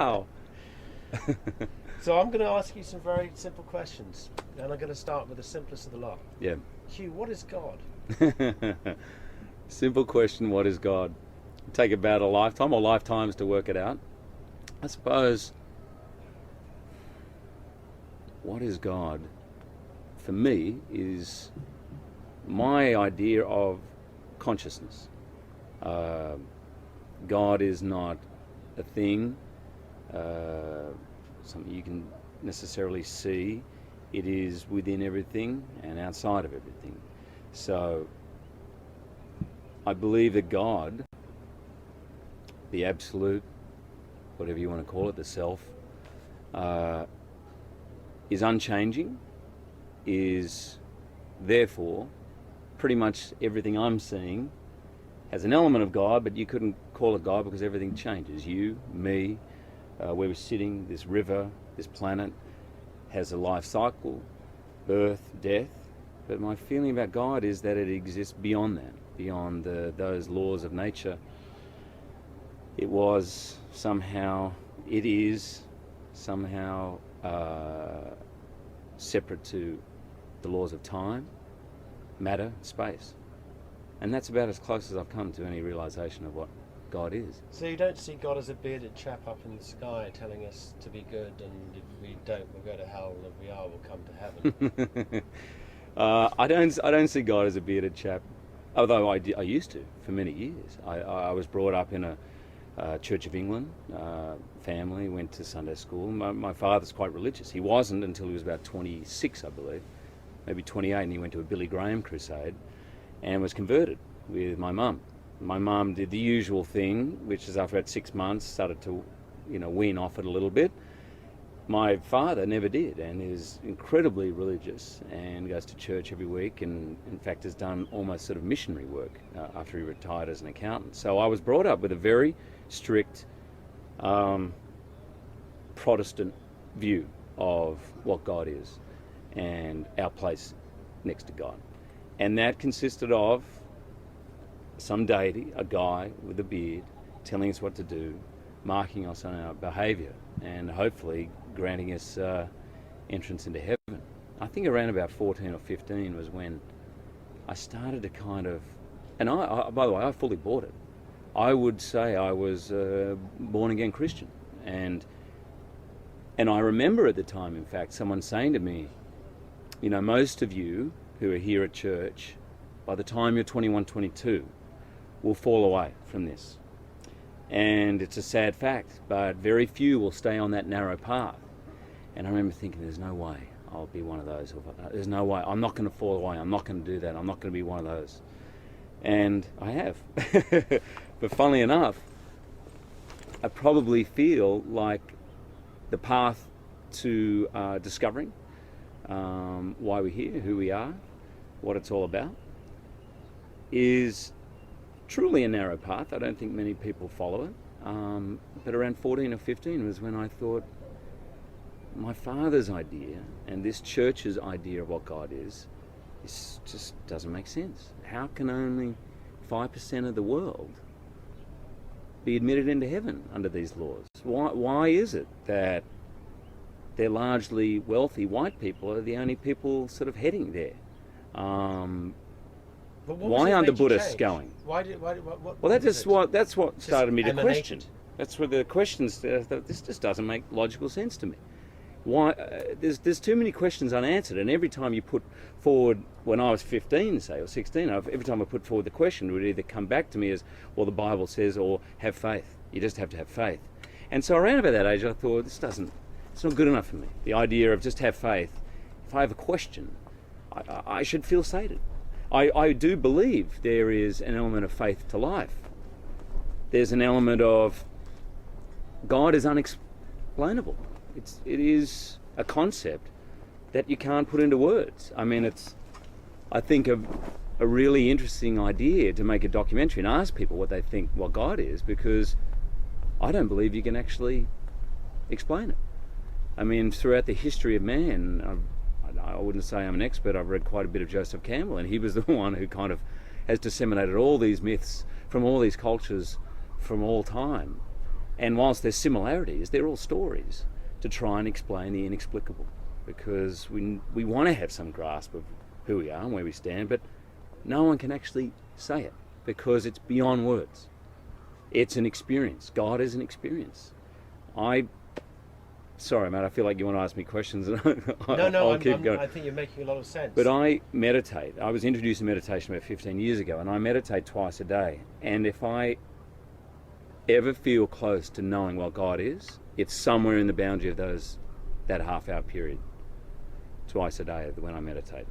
Wow. So I'm going to ask you some very simple questions, and I'm going to start with the simplest of the lot. Yeah. Hugh, what is God? Simple question, what is God? Take about a lifetime or lifetimes to work it out. I suppose, what is God? For me, is my idea of consciousness. God is not a thing, something you can necessarily see. It is within everything and outside of everything. So I believe that God, the absolute, whatever you want to call it, the self, is unchanging, is therefore pretty much everything I'm seeing has an element of God, but you couldn't call it God because everything changes. You, me, where we're sitting, this river, this planet has a life cycle, birth, death. But my feeling about God is that it exists beyond that, beyond those laws of nature. It was somehow, it is somehow separate to the laws of time, matter, space. And that's about as close as I've come to any realization of what God is. So you don't see God as a bearded chap up in the sky telling us to be good, and if we don't, we'll go to hell, and if we are, we'll come to heaven. I don't see God as a bearded chap, although I used to for many years. I was brought up in a Church of England family, went to Sunday school. My father's quite religious. He wasn't until he was about 26, I believe, maybe 28, and he went to a Billy Graham crusade and was converted with my mum. My mum did the usual thing, which is after about 6 months started to, wean off it a little bit. My father never did, and is incredibly religious and goes to church every week, and in fact has done almost sort of missionary work after he retired as an accountant. So I was brought up with a very strict Protestant view of what God is and our place next to God. And that consisted of some deity, a guy with a beard, telling us what to do, marking us on our behaviour, and hopefully granting us entrance into heaven. I think around about 14 or 15 was when I started to kind of, and I by the way, I fully bought it. I would say I was a born-again Christian. And I remember at the time, in fact, someone saying to me, most of you who are here at church, by the time you're 21, 22, will fall away from this. And it's a sad fact, but very few will stay on that narrow path. And I remember thinking, there's no way I'll be one of those. There's no way. I'm not going to fall away. I'm not going to do that. I'm not going to be one of those. And I have. But funnily enough, I probably feel like the path to discovering why we're here, who we are, what it's all about, is truly a narrow path. I don't think many people follow it. But around 14 or 15 was when I thought my father's idea and this church's idea of what God is just doesn't make sense. How can only 5% of the world be admitted into heaven under these laws? Why is it that they're largely wealthy white people are the only people sort of heading there? Why aren't the Buddhists going? That's what started me to question. That's where the questions. This just doesn't make logical sense to me. Why? There's too many questions unanswered, and every time you put forward, when I was 15, say, or 16, every time I put forward the question, it would either come back to me as, well, the Bible says, or have faith. You just have to have faith. And so around about that age, I thought, it's not good enough for me. The idea of just have faith. If I have a question, I should feel sated. I do believe there is an element of faith to life. There's an element of God is unexplainable. It is a concept that you can't put into words. I mean, it's, I think, a really interesting idea to make a documentary and ask people what they think what God is, because I don't believe you can actually explain it. I mean, throughout the history of man, I wouldn't say I'm an expert. I've read quite a bit of Joseph Campbell, and he was the one who kind of has disseminated all these myths from all these cultures from all time. And whilst there's similarities, they're all stories to try and explain the inexplicable, because we want to have some grasp of who we are and where we stand, but no one can actually say it because it's beyond words. It's an experience. God is an experience. Sorry, mate, I feel like you want to ask me questions, and I'll keep going. I think you're making a lot of sense. But I meditate. I was introduced to meditation about 15 years ago, and I meditate twice a day. And if I ever feel close to knowing what God is, it's somewhere in the boundary of that half-hour period, twice a day when I meditate.